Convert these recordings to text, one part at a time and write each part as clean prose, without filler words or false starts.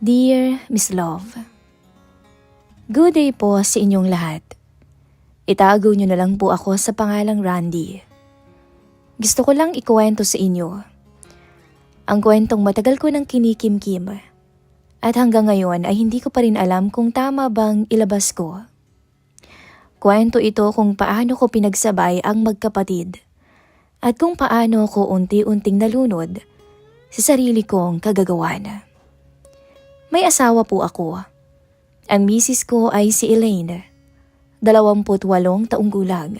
Dear Miss Love, good day po sa inyong lahat. Itago niyo na lang po ako sa pangalang Randy. Gusto ko lang ikuwento sa inyo ang kwentong matagal ko nang kinikimkim at hanggang ngayon ay hindi ko pa rin alam kung tama bang ilabas ko. Kwento ito kung paano ko pinagsabay ang magkapatid at kung paano ko unti-unting nalunod sa sarili kong kagagawan. May asawa po ako. Ang misis ko ay si Elaine, 28 taong gulang.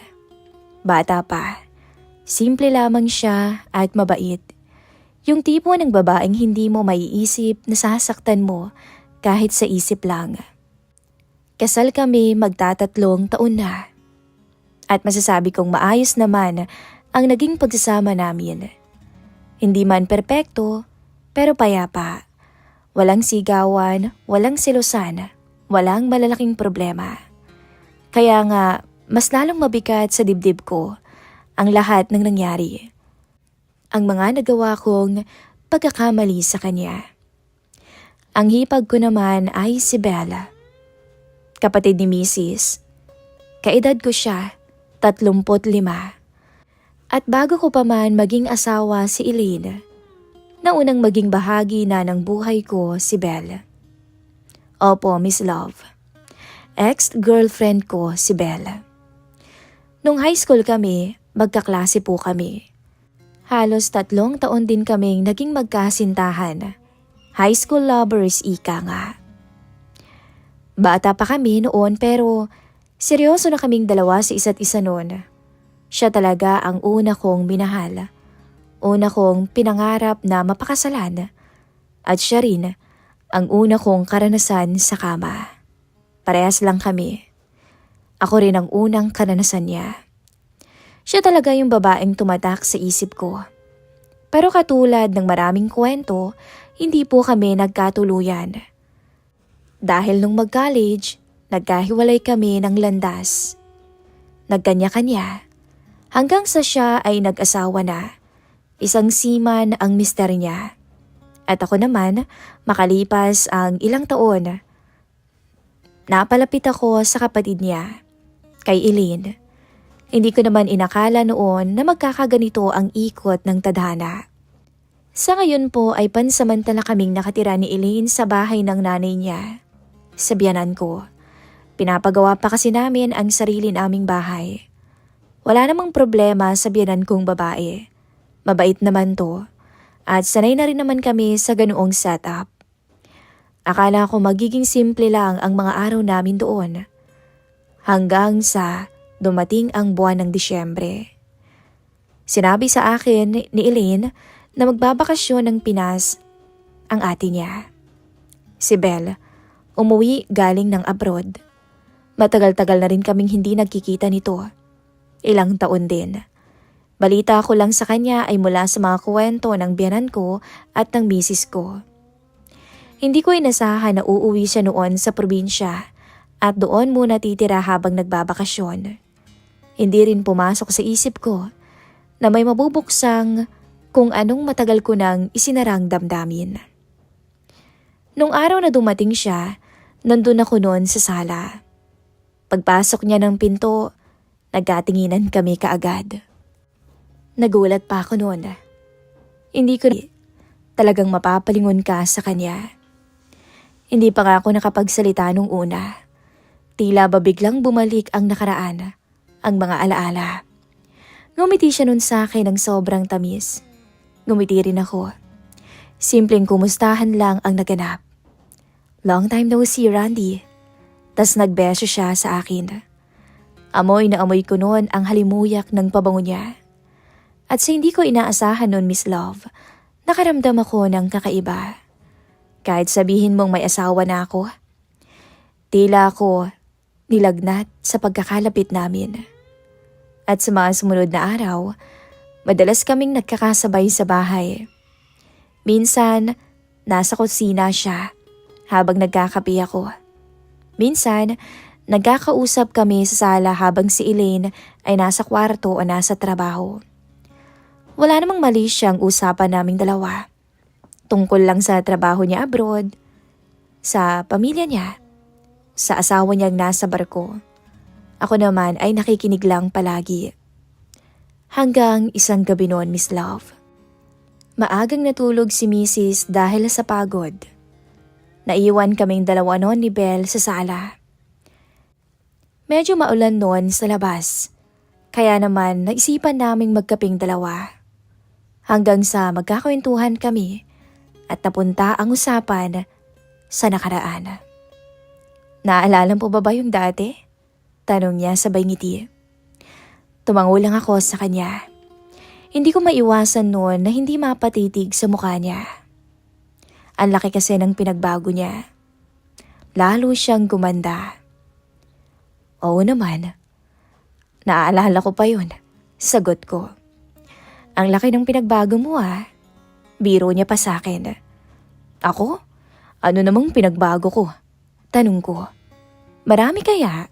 Bata pa, simple lamang siya at mabait. Yung tipo ng babaeng hindi mo maiisip na sasaktan mo kahit sa isip lang. Kasal kami magtatatlong taon na. At masasabi kong maayos naman ang naging pagsasama namin. Hindi man perpekto, pero payapa. Walang sigawan, walang selosan, walang malalaking problema. Kaya nga, mas lalong mabigat sa dibdib ko ang lahat ng nangyari. Ang mga nagawa kong pagkakamali sa kanya. Ang hipag ko naman ay si Bella. Kapatid ni Mrs. Kaedad ko siya, 35. At bago ko pa man maging asawa si Elaine, na unang maging bahagi na ng buhay ko si Belle. Opo, Miss Love. Ex-girlfriend ko si Belle. Nung high school kami, magkaklase po kami. Halos 3 taon din kaming naging magkasintahan. High school lovers ika nga. Bata pa kami noon pero seryoso na kaming dalawa sa isa't isa noon. Siya talaga ang una kong minahal. Una kong pinangarap na mapakasalan at siya rin ang una kong karanasan sa kama. Parehas lang kami. Ako rin ang unang karanasan niya. Siya talaga yung babaeng tumatak sa isip ko. Pero katulad ng maraming kwento, hindi po kami nagkatuluyan. Dahil nung mag-college, nagkahiwalay kami ng landas. Nagkanya-kanya hanggang sa siya ay nag-asawa na. Isang seaman ang mister niya. At ako naman, makalipas ang ilang taon, napalapit ako sa kapatid niya, kay Elaine. Hindi ko naman inakala noon na magkakaganito ang ikot ng tadhana. Sa ngayon po ay pansamantala kaming nakatira ni Elaine sa bahay ng nanay niya, sa biyanan ko. Pinapagawa pa kasi namin ang sarili naming bahay. Wala namang problema sa biyanan kong babae. Mabait naman to at sanay na rin naman kami sa ganoong setup. Akala ko magiging simple lang ang mga araw namin doon. Hanggang sa dumating ang buwan ng Disyembre. Sinabi sa akin ni Elaine na magbabakasyon ng Pinas ang ate niya. Si Belle, umuwi galing ng abroad. Matagal-tagal na rin kaming hindi nagkikita nito. Ilang taon din. Balita ko lang sa kanya ay mula sa mga kwento ng biyanan ko at ng misis ko. Hindi ko inasahan na uuwi siya noon sa probinsya at doon muna titira habang nagbabakasyon. Hindi rin pumasok sa isip ko na may mabubuksang kung anong matagal ko nang isinarang damdamin. Nung araw na dumating siya, nandun ako noon sa sala. Pagpasok niya ng pinto, nagkatinginan kami kaagad. Nagulat pa ako noon. Hindi ko talagang mapapalingon ka sa kanya. Hindi pa nga ako nakapagsalita nung una. Tila ba biglang bumalik ang nakaraan, ang mga alaala. Ngumiti siya nun sa akin ng sobrang tamis. Ngumiti rin ako. Simpleng kumustahan lang ang naganap. Long time no see, Randy. Tas nagbeso siya sa akin. Amoy na amoy ko noon ang halimuyak ng pabango niya. At sa hindi ko inaasahan noon, Miss Love, nakaramdam ako ng kakaiba. Kahit sabihin mong may asawa na ako, tila ako nilagnat sa pagkakalapit namin. At sa mga sumunod na araw, madalas kaming nagkakasabay sa bahay. Minsan, nasa kusina siya habang nagkakape ako. Minsan, nagkakausap kami sa sala habang si Elaine ay nasa kwarto o nasa trabaho. Wala namang mali siyang usapan naming dalawa. Tungkol lang sa trabaho niya abroad, sa pamilya niya, sa asawa niyang nasa barko. Ako naman ay nakikinig lang palagi. Hanggang isang gabi noon, Miss Love. Maagang natulog si Mrs. dahil sa pagod. Naiwan kaming dalawa noon ni Belle sa sala. Medyo maulan noon sa labas, kaya naman naisipan naming magkaping dalawa. Hanggang sa magkakwentuhan kami at napunta ang usapan sa nakaraan. Naalala mo ba yung dati? Tanong niya sabay ngiti. Tumango lang ako sa kanya. Hindi ko maiwasan noon na hindi mapatitig sa mukha niya. Ang laki kasi ng pinagbago niya. Lalo siyang gumanda. Oo naman. Naaalala ko pa yun. Sagot ko. Ang laki ng pinagbago mo ah. Biro niya pa sa akin. Ako? Ano namang pinagbago ko? Tanong ko. Marami kaya?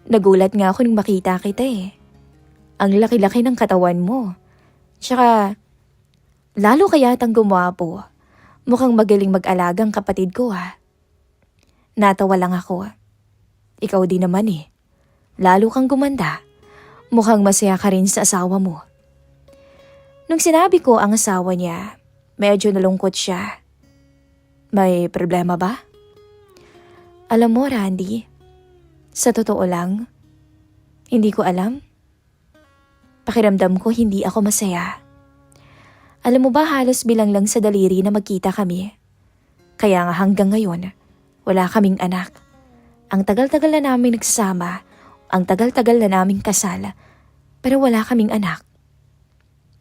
Nagulat nga ako nung makita kita eh. Ang laki-laki ng katawan mo. Tsaka, lalo kayatang gumwapo. Mukhang magaling mag-alagang kapatid ko ah. Natawa lang ako. Ikaw din naman eh. Lalo kang gumanda. Mukhang masaya ka rin sa asawa mo. Nung sinabi ko ang asawa niya, medyo nalungkot siya. May problema ba? Alam mo, Randy, sa totoo lang, hindi ko alam. Pakiramdam ko hindi ako masaya. Alam mo ba halos bilang lang sa daliri na magkita kami? Kaya nga hanggang ngayon, wala kaming anak. Ang tagal-tagal na namin nagsasama, ang tagal-tagal na naming kasal, pero wala kaming anak.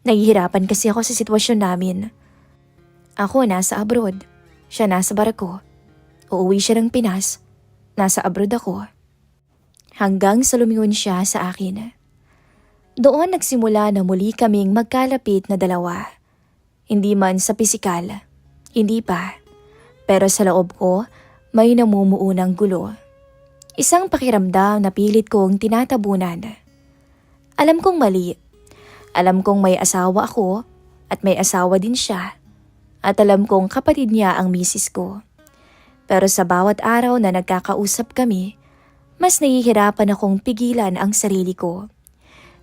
Nahihirapan kasi ako sa sitwasyon namin. Ako nasa abroad, siya nasa barko. Uuwi siya ng Pinas, nasa abroad ako. Hanggang sa lumingon siya sa akin. Doon nagsimula na muli kaming magkalapit na dalawa. Hindi man sa pisikal, hindi pa. Pero sa loob ko, may namumuunang gulo. Isang pakiramdam na pilit kong tinatabunan. Alam kong mali. Alam kong may asawa ako at may asawa din siya. At alam kong kapatid niya ang misis ko. Pero sa bawat araw na nagkakausap kami, mas nahihirapan akong pigilan ang sarili ko.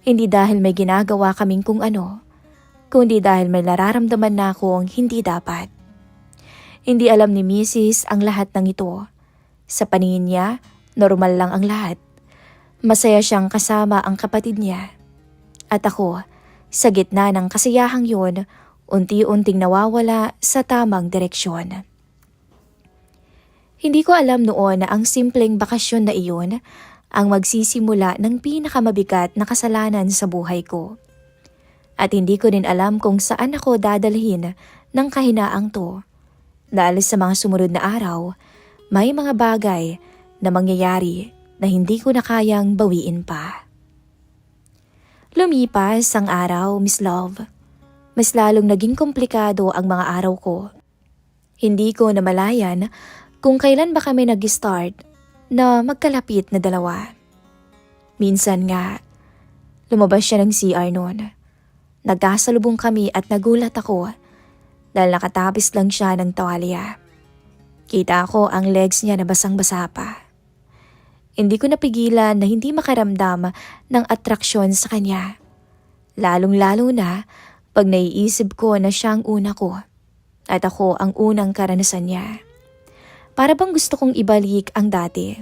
Hindi dahil may ginagawa kaming kung ano, kundi dahil may nararamdaman na akong hindi dapat. Hindi alam ni Mrs. ang lahat ng ito. Sa paningin niya, normal lang ang lahat. Masaya siyang kasama ang kapatid niya. At ako, sa gitna ng kasiyahang yun, unti-unting nawawala sa tamang direksyon. Hindi ko alam noon na ang simpleng bakasyon na iyon ang magsisimula ng pinakamabigat na kasalanan sa buhay ko. At hindi ko din alam kung saan ako dadalhin ng kahinaang to. Dahil sa mga sumunod na araw, may mga bagay na mangyayari na hindi ko na kayang bawiin pa. Lumipas ang araw, Miss Love. Mas lalong naging komplikado ang mga araw ko. Hindi ko namalayan kung kailan ba kami nag-start na magkalapit na dalawa. Minsan nga, lumabas siya ng CR noon. Nagkasalubong kami at nagulat ako dahil nakatapis lang siya ng tuwalya. Kita ko ang legs niya na basang-basa pa. Hindi ko napigilan na hindi makaramdam ng atraksyon sa kanya. Lalong-lalo na pag naiisip ko na siya ang una ko at ako ang unang karanasan niya. Para bang gusto kong ibalik ang dati.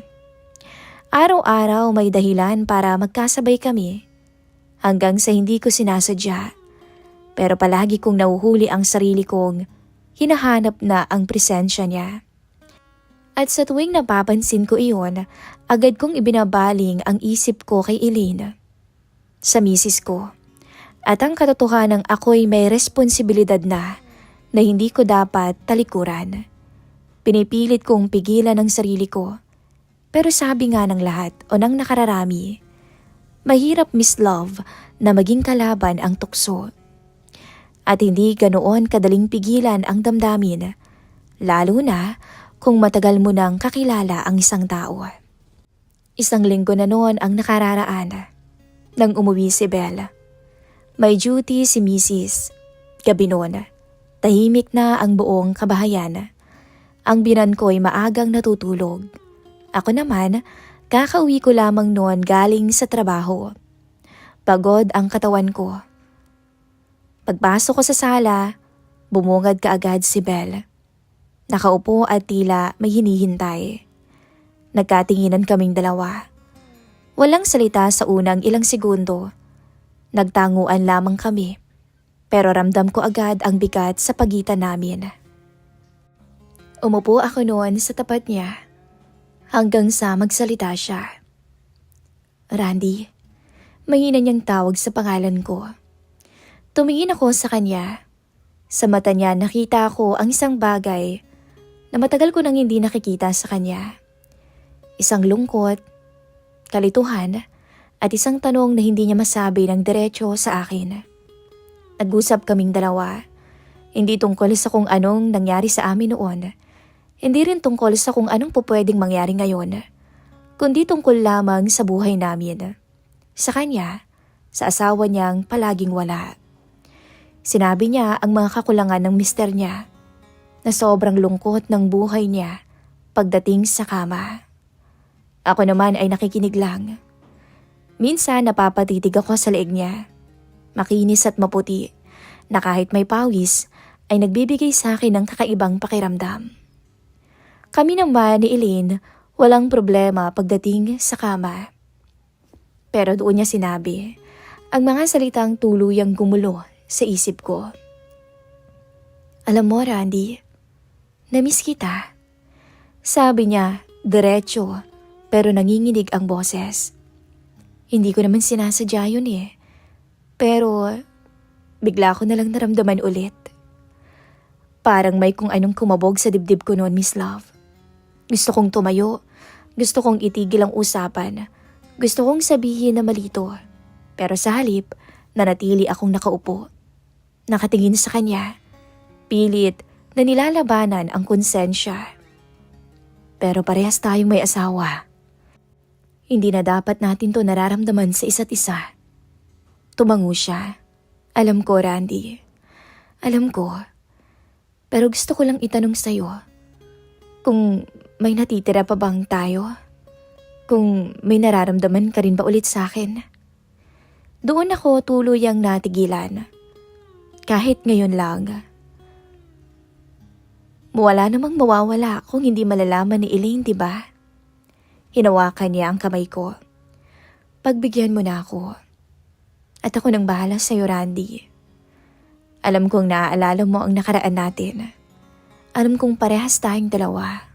Araw-araw may dahilan para magkasabay kami. Hanggang sa hindi ko sinasadya. Pero palagi kong nahuhuli ang sarili kong hinahanap na ang presensya niya. At sa tuwing napapansin ko iyon, agad kong ibinabaling ang isip ko kay Eileen. Sa misis ko. At ang katotohanang ako'y may responsibilidad na hindi ko dapat talikuran. Pinipilit kong pigilan ang sarili ko. Pero sabi nga ng lahat o ng nakararami, mahirap, Miss Love, na maging kalaban ang tukso. At hindi ganoon kadaling pigilan ang damdamin, lalo na kung matagal mo nang kakilala ang isang tao. Isang linggo na noon ang nakararaan nang umuwi si Belle. May duty si Mrs. Gabi noon, tahimik na ang buong kabahayan. Ang binan ko ay maagang natutulog. Ako naman, kakauwi ko lamang noon galing sa trabaho. Pagod ang katawan ko. Pagpasok ko sa sala, bumungad kaagad si Belle. Nakaupo at tila may hinihintay. Nagkatinginan kaming dalawa. Walang salita sa unang ilang segundo. Nagtanguan lamang kami. Pero ramdam ko agad ang bigat sa pagitan namin. Umupo ako noon sa tapat niya hanggang sa magsalita siya. Randy, mahina niyang tawag sa pangalan ko. Tumingin ako sa kanya. Sa mata niya nakita ko ang isang bagay na matagal ko nang hindi nakikita sa kanya. Isang lungkot, kalituhan, at isang tanong na hindi niya masabi ng diretso sa akin. Nag-usap kaming dalawa. Hindi tungkol sa kung anong nangyari sa amin noon. Hindi rin tungkol sa kung anong pupwedeng mangyari ngayon. Kundi tungkol lamang sa buhay namin. Sa kanya, sa asawa niyang palaging wala. Sinabi niya ang mga kakulangan ng mister niya na sobrang lungkot ng buhay niya pagdating sa kama. Ako naman ay nakikinig lang. Minsan napapatitig ako sa leeg niya. Makinis at maputi na kahit may pawis ay nagbibigay sa akin ng kakaibang pakiramdam. Kami naman ni Elaine walang problema pagdating sa kama. Pero doon niya sinabi ang mga salitang tuluyang gumulo sa isip ko. Alam mo, Randy, namiss kita. Sabi niya, diretso, pero nanginginig ang boses. Hindi ko naman sinasadya yun eh. Pero bigla ko nalang naramdaman ulit. Parang may kung anong kumabog sa dibdib ko noon, Miss Love. Gusto kong tumayo. Gusto kong itigil ang usapan. Gusto kong sabihin na malito. Pero sa halip, nanatili akong nakaupo. Nakatingin sa kanya. Pilit na nilalabanan ang konsensya. Pero parehas tayong may asawa. Hindi na dapat natin to nararamdaman sa isa't isa. Tumango siya. Alam ko, Randy. Alam ko. Pero gusto ko lang itanong sa'yo. Kung may natitira pa bang tayo? Kung may nararamdaman ka rin ba ulit sa akin? Doon ako tuluyang natigilan. Kahit ngayon lang. Wala namang mawawala kung hindi malalaman ni Elaine, diba? Hinawakan niya ang kamay ko. Pagbigyan mo na ako. At ako nang bahala sa'yo, Randy. Alam kong naaalala mo ang nakaraan natin. Alam kong parehas tayong dalawa.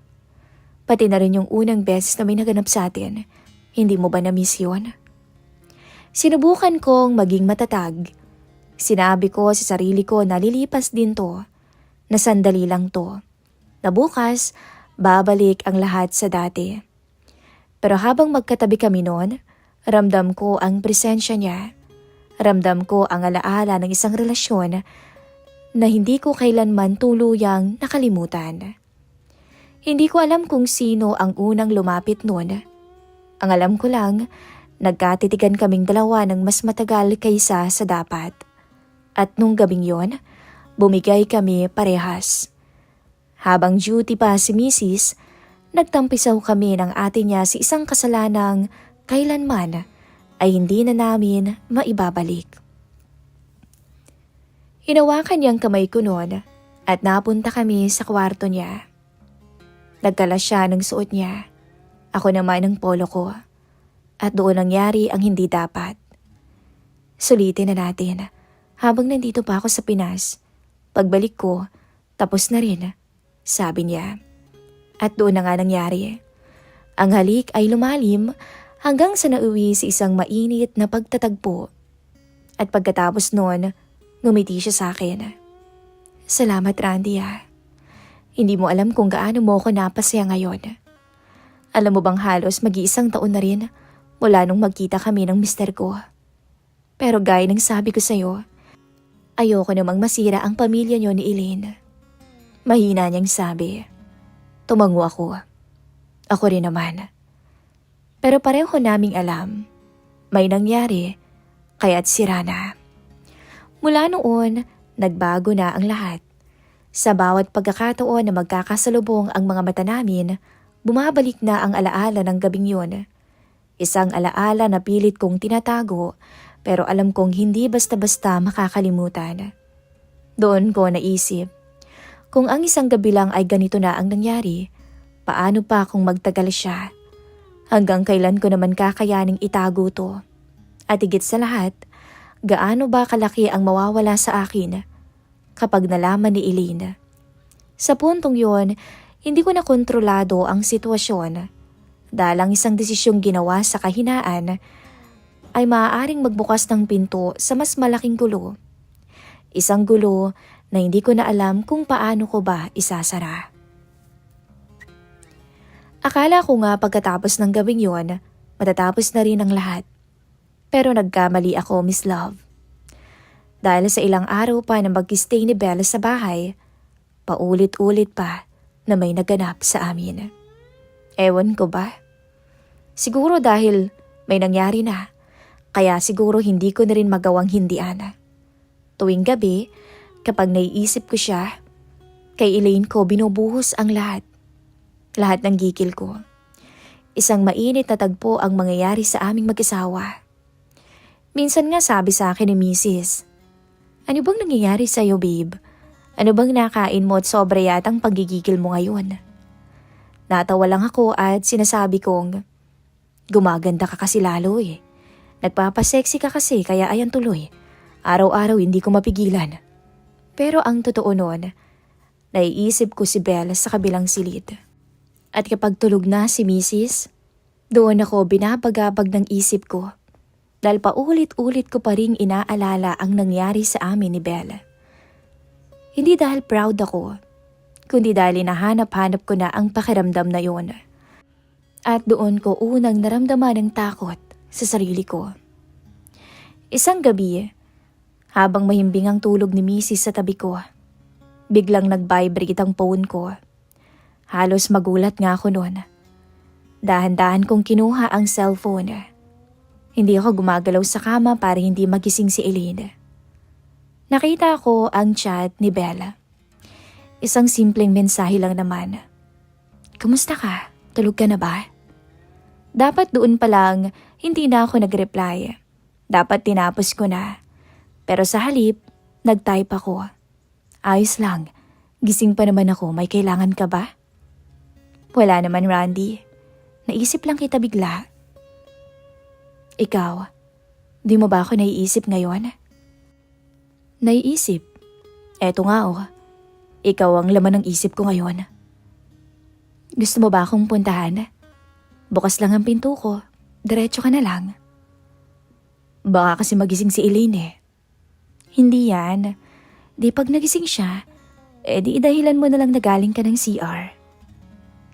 Pati na rin yung unang beses na may naganap sa atin. Hindi mo ba na-miss yun? Sinubukan kong maging matatag. Sinabi ko sa sarili ko na lilipas din to. Na sandali lang to. Na bukas, babalik ang lahat sa dati. Pero habang magkatabi kami noon, ramdam ko ang presensya niya. Ramdam ko ang alaala ng isang relasyon na hindi ko kailanman tuluyang nakalimutan. Hindi ko alam kung sino ang unang lumapit noon. Ang alam ko lang, nagkatitigan kaming dalawa ng mas matagal kaysa sa dapat. At nung gabing yon, bumigay kami parehas. Habang duty pa si Mrs., nagtampisaw kami ng ate niya sa isang kasalanang kailanman ay hindi na namin maibabalik. Hinawakan niyang kamay ko noon at napunta kami sa kwarto niya. Nagkala siya ng suot niya, ako naman ng polo ko, at doon nangyari ang hindi dapat. Sulitin na natin habang nandito pa ako sa Pinas. Pagbalik ko, tapos na rin, sabi niya. At doon na nga nangyari. Ang halik ay lumalim hanggang sa nauwi sa isang mainit na pagtatagpo. At pagkatapos noon, ngumiti siya sa akin. Salamat, Randy ah. Hindi mo alam kung gaano mo ako napasaya ngayon. Alam mo bang halos mag-iisang taon na rin mula nung magkita kami ng mister ko. Pero gaya ng sabi ko sa'yo, ayoko namang masira ang pamilya niyo ni Elaine. Mahina niyang sabi. Tumango ako. Ako rin naman. Pero pareho naming alam, may nangyari, kaya't sira na. Mula noon, nagbago na ang lahat. Sa bawat pagkakataon na magkakasalubong ang mga mata namin, bumabalik na ang alaala ng gabing yun. Isang alaala na pilit kong tinatago pero alam kong hindi basta-basta makakalimutan. Doon ko naisip, kung ang isang gabi lang ay ganito na ang nangyari, paano pa kung magtagal siya? Hanggang kailan ko naman kakayaning itago to? At higit sa lahat, gaano ba kalaki ang mawawala sa akin kapag nalaman ni Elaine? Sa puntong yon, hindi ko na kontrolado ang sitwasyon dahil ang isang desisyong ginawa sa kahinaan ay maaaring magbukas ng pinto sa mas malaking gulo. Isang gulo na hindi ko na alam kung paano ko ba isasara. Akala ko nga pagkatapos ng gabing yon, matatapos na rin ang lahat. Pero nagkamali ako, Miss Love. Dahil sa ilang araw pa na mag-stay ni Bella sa bahay, paulit-ulit pa na may naganap sa amin. Ewan ko ba? Siguro dahil may nangyari na, kaya siguro hindi ko na rin magawang hindian. Tuwing gabi, kapag naiisip ko siya, kay Elaine ko binubuhos ang lahat. Lahat ng gigil ko. Isang mainit na tagpo ang mangyayari sa aming mag-asawa. Minsan nga sabi sa akin ni Mrs., "Ano bang nangyayari sa'yo, babe? Ano bang nakain mo at sobra yatang pagigigil mo ngayon?" Natawa lang ako at sinasabi kong, "Gumaganda ka kasi lalo eh. Nagpapasexy ka kasi kaya ayan tuloy. Araw-araw hindi ko mapigilan." Pero ang totoo nun, naiisip ko si Bella sa kabilang silid. At kapag tulog na si Mrs., doon ako binabagabag ng isip ko dahil paulit-ulit ko pa ring inaalala ang nangyari sa amin ni Bella. Hindi dahil proud ako, kundi dahil hinahanap-hanap ko na ang pakiramdam na yon. At doon ko unang naramdaman ng takot sa sarili ko. Isang gabi, habang mahimbing ang tulog ni Mrs. sa tabi ko, biglang nag-vibrate ang phone ko. Halos magulat nga ako noon. Dahan-dahan kong kinuha ang cellphone. Hindi ako gumagalaw sa kama para hindi magising si Elaine. Nakita ko ang chat ni Bella. Isang simpleng mensahe lang naman. "Kumusta ka? Tulog ka na ba?" Dapat doon pa lang hindi na ako nag-reply. Dapat tinapos ko na. Pero sa halip, nag-type ako. "Ayos lang. Gising pa naman ako. May kailangan ka ba?" "Wala naman, Randy. Naisip lang kita bigla." "Ikaw, di mo ba ako naiisip ngayon?" "Naiisip? Eto nga oh. Ikaw ang laman ng isip ko ngayon." "Gusto mo ba akong puntahan? Bukas lang ang pinto ko. Diretso ka na lang." "Baka kasi magising si Elaine eh." "Hindi yan. Di pag nagising siya, di idahilan mo na lang na galing ka ng CR.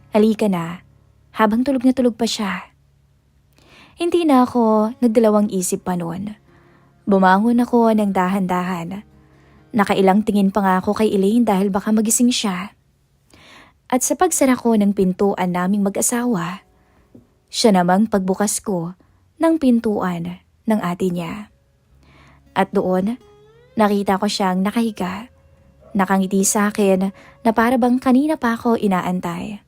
Halika na, habang tulog na tulog pa siya." Hindi na ako nagdalawang isip pa noon. Bumangon ako ng dahan-dahan. Nakailang tingin pa nga ako kay Elaine dahil baka magising siya. At sa pagsara ko ng pintuan naming mag-asawa, siya namang pagbukas ko ng pintuan ng ate niya. At doon, nakita ko siyang nakahiga, nakangiti sa akin na para bang kanina pa ako inaantay.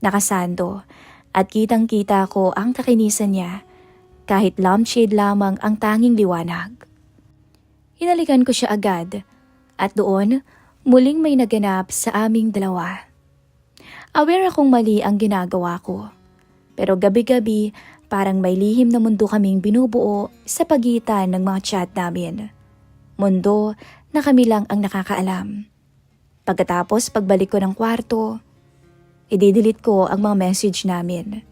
Nakasando at kitang-kita ko ang kakinisan niya kahit lampshade lamang ang tanging liwanag. Hinalikan ko siya agad at doon muling may naganap sa aming dalawa. Aware akong mali ang ginagawa ko, pero gabi-gabi parang may lihim na mundo kaming binubuo sa pagitan ng mga chat namin. Mundo na kami lang ang nakakaalam. Pagkatapos pagbalik ko ng kwarto, i-delete ko ang mga message namin.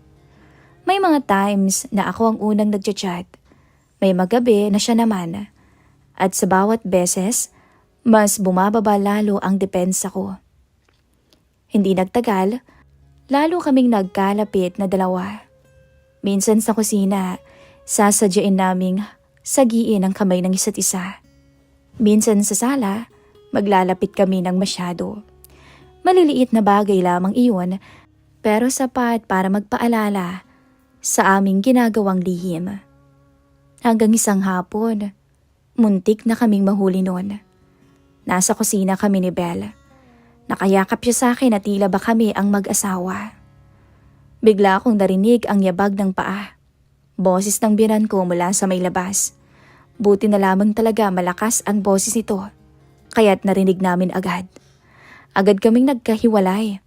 May mga times na ako ang unang nagchat-chat. May magabi na siya naman. At sa bawat beses, mas bumababa lalo ang depensa ko. Hindi nagtagal, lalo kaming nagkalapit na dalawa. Minsan sa kusina, sasadyain naming sagiin ang kamay ng isa't isa. Minsan sa sala, maglalapit kami ng masyado. Maliliit na bagay lamang iyon, pero sapat para magpaalala sa aming ginagawang lihim. Hanggang isang hapon, muntik na kaming mahuli noon. Nasa kusina kami ni Belle. Nakayakap siya sa akin at tila ba kami ang mag-asawa. Bigla akong narinig ang yabag ng paa. Boses ng biyenan ko mula sa may labas. Buti na lamang talaga malakas ang boses nito, kaya't narinig namin agad. Agad kaming nagkahiwalay.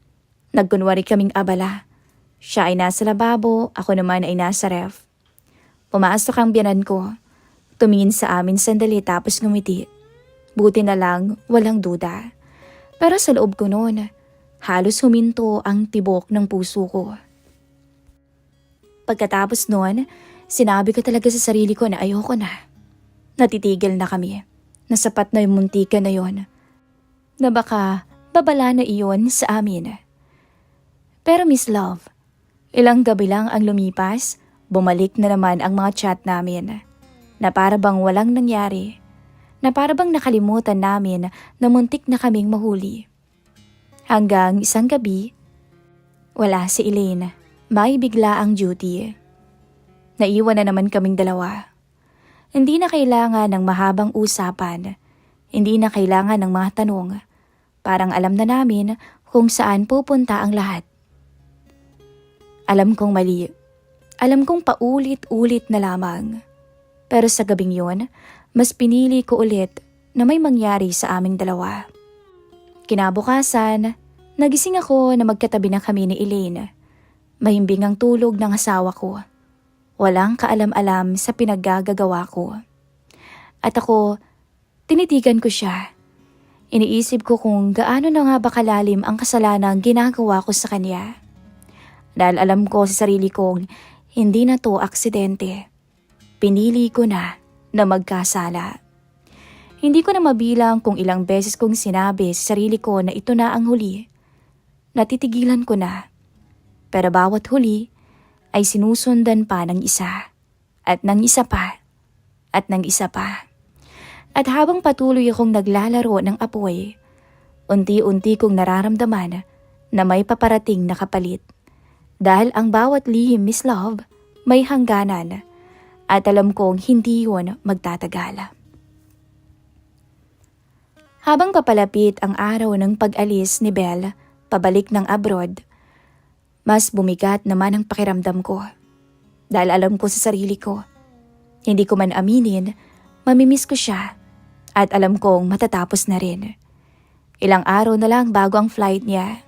Nagkunwari kaming abala. Siya ay nasa lababo, ako naman ay nasa ref. Pumasok ang biyenan ko. Tumingin sa amin sandali tapos ngumiti. Buti na lang, walang duda. Pero sa loob ko noon, halos huminto ang tibok ng puso ko. Pagkatapos noon, sinabi ko talaga sa sarili ko na ayoko na. Natitigil na kami. Nasapat na yung muntikan na yon. Na baka babala na iyon sa amin. Pero Miss Love, ilang gabi lang ang lumipas, bumalik na naman ang mga chat namin. Na para bang walang nangyari. Na para bang nakalimutan namin na muntik na kaming mahuli. Hanggang isang gabi, wala si Elaine. May bigla ang duty. Naiwan na naman kaming dalawa. Hindi na kailangan ng mahabang usapan. Hindi na kailangan ng mga tanong. Parang alam na namin kung saan pupunta ang lahat. Alam kong mali. Alam kong paulit-ulit na lamang. Pero sa gabing yon, mas pinili ko ulit na may mangyari sa aming dalawa. Kinabukasan, nagising ako na magkatabi na kami ni Elaine. Mahimbing ang tulog ng asawa ko. Walang kaalam-alam sa pinaggagawa ko. At ako, tinitigan ko siya. Iniisip ko kung gaano na nga ba kalalim ang kasalanang ginagawa ko sa kanya. Dahil alam ko sa sarili kong hindi na to aksidente. Pinili ko na magkasala. Hindi ko na mabilang kung ilang beses kong sinabi sa sarili ko na ito na ang huli. Natitigilan ko na. Pero bawat huli ay sinusundan pa ng isa. At ng isa pa. At ng isa pa. At habang patuloy akong naglalaro ng apoy, unti-unti kong nararamdaman na may paparating na kapalit. Dahil ang bawat lihim, Miss Love, may hangganan. At alam kong hindi yun magtatagal. Habang papalapit ang araw ng pag-alis ni Belle, pabalik ng abroad, mas bumigat naman ang pakiramdam ko. Dahil alam ko sa sarili ko, hindi ko man aminin, mamimiss ko siya. At alam kong matatapos na rin. Ilang araw na lang bago ang flight niya.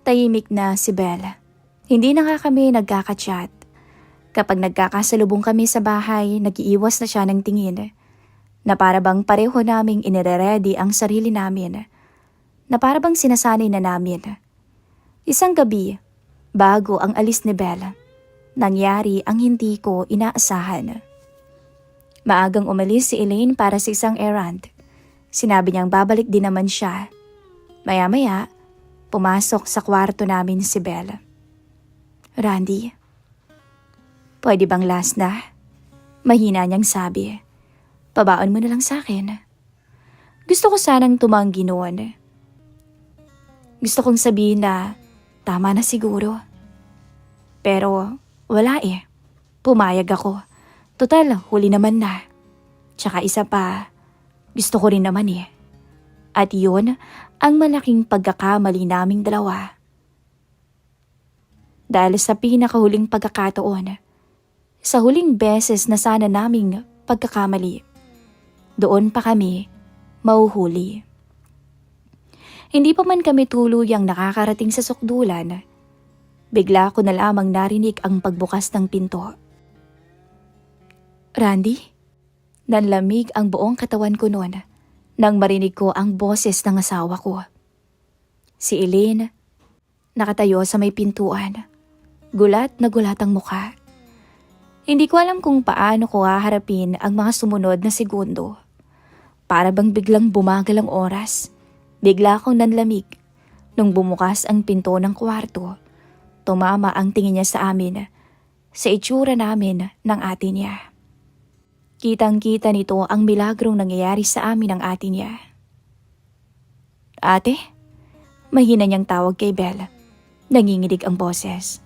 Tahimik na si Belle. Hindi na nga kami nagkaka-chat. Kapag nagkakasalubong kami sa bahay, nag-iiwas na siya ng tingin. Na para bang pareho naming inire-ready ang sarili namin. Na para bang sinasanay na namin. Isang gabi, bago ang alis ni Belle, nangyari ang hindi ko inaasahan. Maagang umalis si Elaine para sa isang errand. Sinabi niyang babalik din naman siya. Maya-maya, pumasok sa kwarto namin si Belle. Randy, pwede bang last na? Mahina niyang sabi. Pabaon mo na lang sa akin. Gusto ko sanang tumanggi noon. Gusto kong sabihin na tama na siguro. Pero wala eh. Pumayag ako. Total, huli naman na. Tsaka isa pa, gusto ko rin naman eh. At yun ang malaking pagkakamali naming dalawa. Dahil sa pinakahuling pagkakataon, sa huling beses na sana naming pagkakamali, doon pa kami mauhuli. Hindi pa man kami tuluyang nakakarating sa sukdulan, bigla ko na lamang narinig ang pagbukas ng pinto. Randy? Nanlamig ang buong katawan ko noon nang marinig ko ang boses ng asawa ko. Si Elaine, nakatayo sa may pintuan. Gulat na gulat ang mukha. Hindi ko alam kung paano ko haharapin ang mga sumunod na segundo. Para bang biglang bumagal ang oras. Bigla akong nanlamig. Nung bumukas ang pinto ng kwarto, tumama ang tingin niya sa amin, sa itsura namin ng ate niya. Kitang-kita nito ang milagrong nangyayari sa amin ng ate niya. Ate? Mahina niyang tawag kay Belle. Nanginginig ang boses.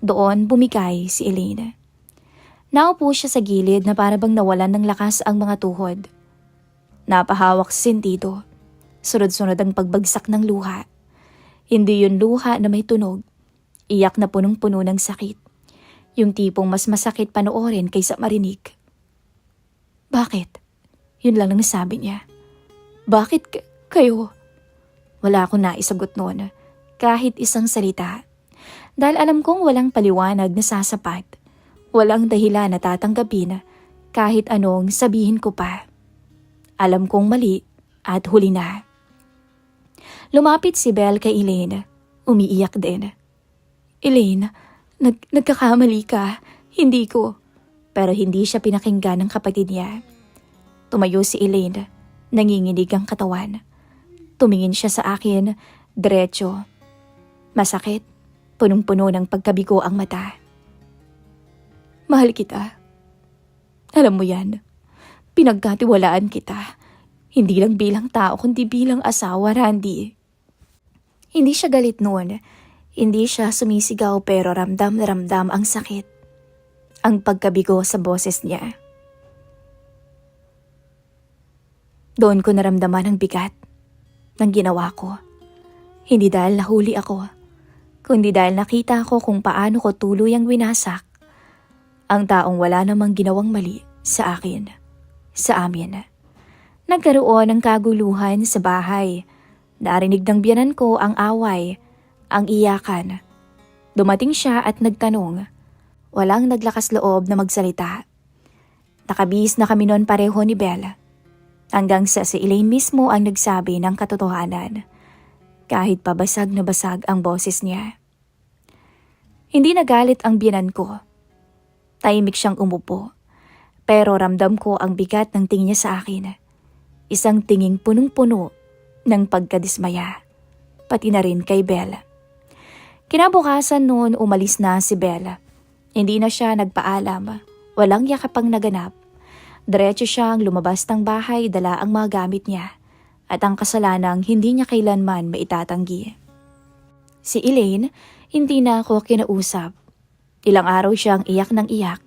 Doon bumigay si Elaine. Naupo siya sa gilid na para bang nawalan ng lakas ang mga tuhod. Napahawak sa sentido. Sunod-sunod ang pagbagsak ng luha. Hindi yun luha na may tunog. Iyak na punong-puno ng sakit. Yung tipong mas masakit panoorin kaysa marinig. Bakit? Yun lang ang nasabi niya. Bakit kayo? Wala akong naisagot noon, kahit isang salita. Dahil alam kong walang paliwanag na sasapat. Walang dahilan na tatanggapin kahit anong sabihin ko pa. Alam kong mali at huli na. Lumapit si Belle kay Elaine. Umiiyak din. Elaine, nagkakamali ka. Hindi ko. Pero hindi siya pinakinggan ng kapatid niya. Tumayo si Elaine. Nanginginig ang katawan. Tumingin siya sa akin, diretso. Masakit. Punong-puno ng pagkabigo ang mata. Mahal kita. Alam mo yan. Pinagkatiwalaan kita. Hindi lang bilang tao kundi bilang asawa, Randy. Hindi siya galit noon. Hindi siya sumisigaw pero ramdam na ramdam ang sakit. Ang pagkabigo sa boses niya. Doon ko naramdaman ang bigat ng ginawa ko. Hindi dahil nahuli ako, kundi dahil nakita ko kung paano ko tuluyang winasak ang taong wala namang ginawang mali sa akin, sa amin. Nagkaroon ng kaguluhan sa bahay. Narinig ng biyanan ko ang away, ang iyakan. Dumating siya at nagtanong. Walang naglakas loob na magsalita. Nakabihis na kami noon pareho ni Belle. Hanggang sa si Elaine mismo ang nagsabi ng katotohanan. Kahit pa basag na basag ang boses niya. Hindi nagalit ang biyanan ko. Tahimik siyang umupo. Pero ramdam ko ang bigat ng tingin niya sa akin. Isang tinging punong-puno ng pagkadismaya. Pati na rin kay Belle. Kinabukasan noon umalis na si Belle. Hindi na siya nagpaalam. Walang yakapang naganap. Diretso siyang lumabas ng bahay, dala ang mga gamit niya. At ang kasalanang hindi niya kailanman maitatanggi. Si Elaine, hindi na ako kinausap. Ilang araw siyang iyak ng iyak.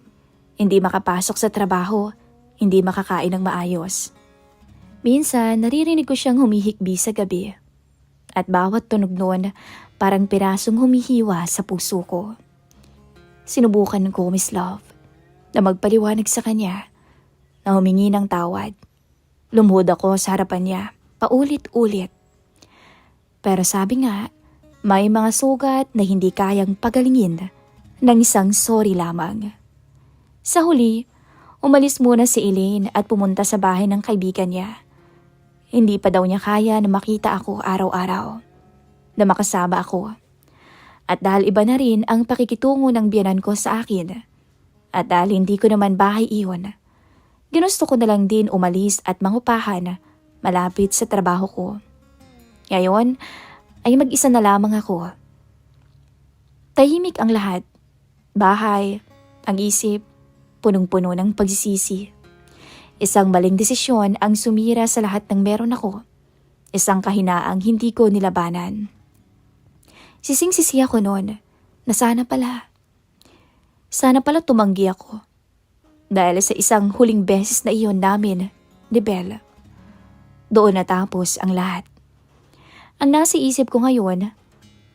Hindi makapasok sa trabaho, hindi makakain ng maayos. Minsan, naririnig ko siyang humihikbi sa gabi. At bawat tunog noon, parang pirasong humihiwa sa puso ko. Sinubukan ko, Miss Love, na magpaliwanag sa kanya, na humingi ng tawad. Lumuhod ako sa harapan niya, paulit-ulit. Pero sabi nga, may mga sugat na hindi kayang pagalingin ng isang sorry lamang. Sa huli, umalis muna si Elaine at pumunta sa bahay ng kaibigan niya. Hindi pa daw niya kaya na makita ako araw-araw, na makasama ako. At dahil iba na rin ang pakikitungo ng biyanan ko sa akin, at dahil hindi ko naman bahay iyon, ginusto ko na lang din umalis at mangupahan malapit sa trabaho ko. Ngayon ay mag-isa na lamang ako. Tahimik ang lahat. Bahay, ang isip, punong-puno ng pagsisisi. Isang maling desisyon ang sumira sa lahat ng meron ako. Isang kahinaang hindi ko nilabanan. Sising-sisi ako noon na sana pala tumanggi ako. Dahil sa isang huling beses na iyon namin ni Belle. Doon natapos ang lahat. Ang nasa isip ko ngayon,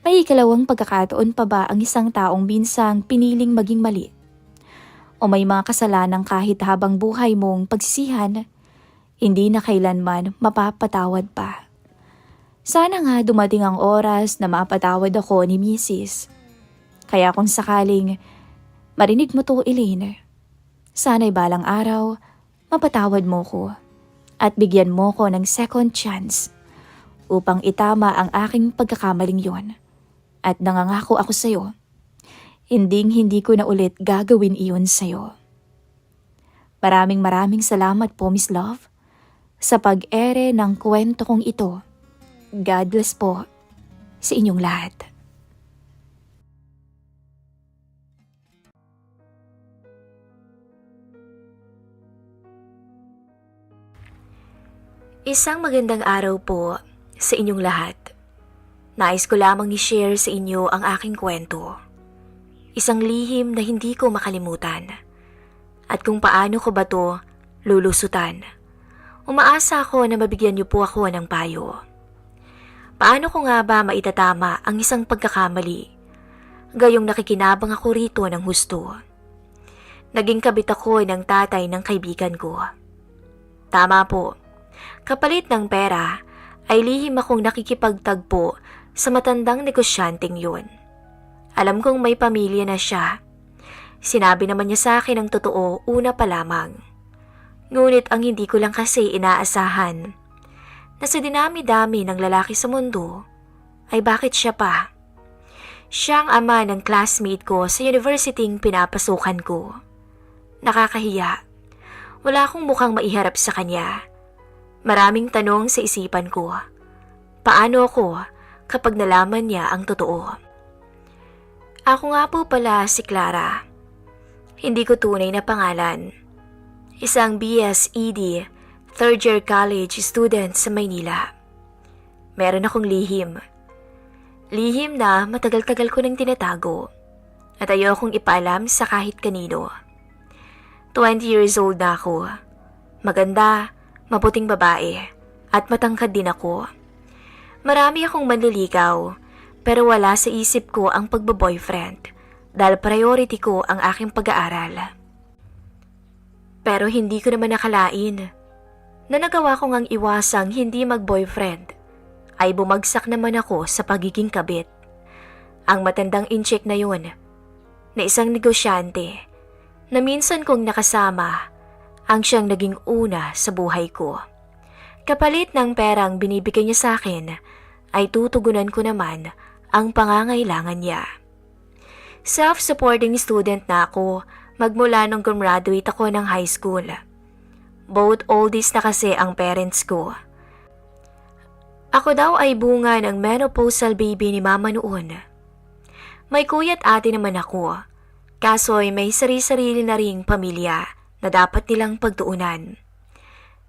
may ikalawang pagkakataon pa ba ang isang taong minsang piniling maging mali? O may mga kasalanang kahit habang buhay mong pagsisihan, hindi na kailanman mapapatawad pa. Sana nga dumating ang oras na mapatawad ako ni Mrs. Kaya kung sakaling marinig mo to, Elaine, sana'y balang araw mapatawad mo ko at bigyan mo ko ng second chance upang itama ang aking pagkakamaling yon. At nangangako ako sa'yo, hindi ko na ulit gagawin iyon sa'yo. Maraming salamat po, Miss Love, sa pag-ere ng kwento kong ito. God bless po sa inyong lahat. Isang magandang araw po sa inyong lahat. Nais ko lamang i-share sa inyo ang aking kwento. Isang lihim na hindi ko makalimutan. At kung paano ko ba to lulusutan Umaasa ako na mabigyan niyo po ako ng payo. Paano ko nga ba maitatama ang isang pagkakamali? Gayong nakikinabang ako rito ng husto. Naging kabit ako ng tatay ng kaibigan ko. Tama po, kapalit ng pera ay lihim akong nakikipagtagpo sa matandang negosyanteng yun. Alam kong may pamilya na siya. Sinabi naman niya sa akin ang totoo una pa lamang. Ngunit ang hindi ko lang kasi inaasahan na sa dinami-dami ng lalaki sa mundo ay bakit siya pa. Siya ang ama ng classmate ko sa universityng pinapasukan ko. Nakakahiya. Wala akong mukhang maiharap sa kanya. Maraming tanong sa isipan ko. Paano ako kapag nalaman niya ang totoo? Ako nga po pala si Clara. Hindi ko tunay na pangalan. Isang BS-ED, third year college student sa Maynila. Meron akong lihim. Lihim na matagal-tagal ko nang tinatago at ayokong ipaalam sa kahit kanino. 20 years old na ako. Maganda, maputing babae at matangkad din ako. Marami akong manliligaw pero wala sa isip ko ang pagbo-boyfriend dahil priority ko ang aking pag-aaral. Pero hindi ko naman nakalain na nagawa ko ngang iwasang hindi mag-boyfriend ay bumagsak naman ako sa pagiging kabit. Ang matandang incheck na yun, na isang negosyante na minsan kong nakasama, ang siyang naging una sa buhay ko. Kapalit ng perang binibigay niya sa akin ay tutugunan ko naman ang pangangailangan niya. Self-supporting student na ako magmula nung gumraduate ako ng high school. Both oldies na kasi ang parents ko. Ako daw ay bunga ng menopausal baby ni mama noon. May kuya at ate naman ako, kaso'y may sarili-sarili na ring pamilya na dapat nilang pagtuunan.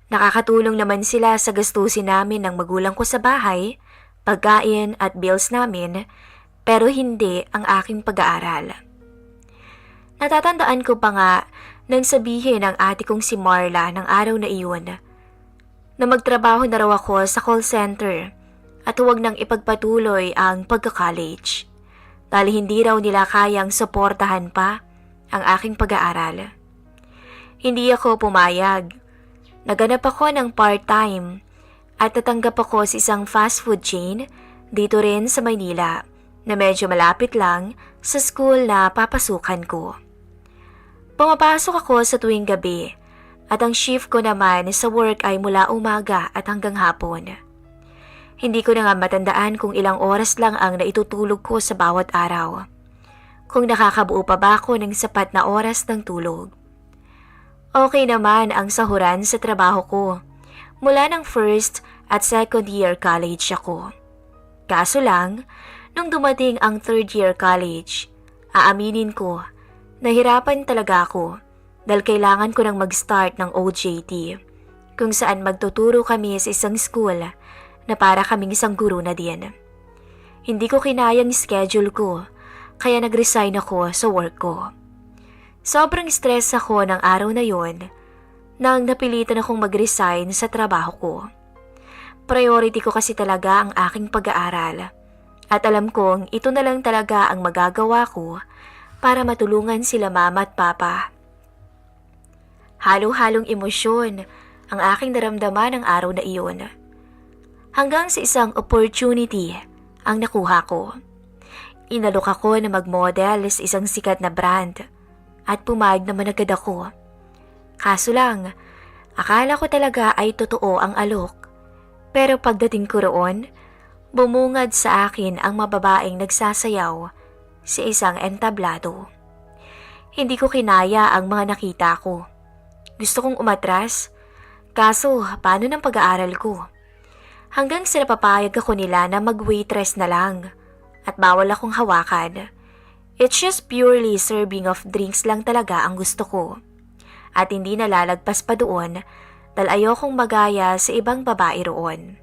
Nakakatulong naman sila sa gastusin namin ng magulang ko sa bahay, pagkain at bills namin, pero hindi ang aking pag-aaral. Natatandaan ko pa nga nang sabihin ng ate kong si Marla ng araw na iyon na magtrabaho na raw ako sa call center at huwag nang ipagpatuloy ang pagka-college dahil hindi raw nila kayang suportahan pa ang aking pag-aaral. Hindi ako pumayag. Naganap ako ng part-time at natanggap ako sa isang fast food chain dito rin sa Maynila na medyo malapit lang sa school na papasukan ko. Pumapasok ako sa tuwing gabi at ang shift ko naman sa work ay mula umaga at hanggang hapon. Hindi ko na nga matandaan kung ilang oras lang ang naitutulog ko sa bawat araw. Kung nakakabuo pa ba ako ng sapat na oras ng tulog. Okay naman ang sahuran sa trabaho ko. Mula ng first at second year college ako. Kaso lang, nung dumating ang third year college, aaminin ko, nahirapan talaga ako dahil kailangan ko nang mag-start ng OJT kung saan magtuturo kami sa isang school na para kaming isang guro na din. Hindi ko kinayang schedule ko kaya nag-resign ako sa work ko. Sobrang stress ako ng araw na yon nang napilitan akong mag-resign sa trabaho ko. Priority ko kasi talaga ang aking pag-aaral at alam kong ito na lang talaga ang magagawa ko para matulungan sila mama at papa. Halo-halong emosyon ang aking naramdaman ng araw na iyon. Hanggang sa isang opportunity ang nakuha ko. Inalok ako na mag-model sa isang sikat na brand at pumayag naman agad ako. Kaso lang, akala ko talaga ay totoo ang alok. Pero pagdating ko roon, bumungad sa akin ang mababaeng nagsasayaw sa isang entablado. Hindi ko kinaya ang mga nakita ko. Gusto kong umatras, kaso paano ng pag-aaral ko? Hanggang sa napapayag ako nila na mag-waitress na lang at bawal akong hawakan. It's just purely serving of drinks lang talaga ang gusto ko. At hindi nalalagpas pa doon dahil ayokong magaya sa ibang babae roon.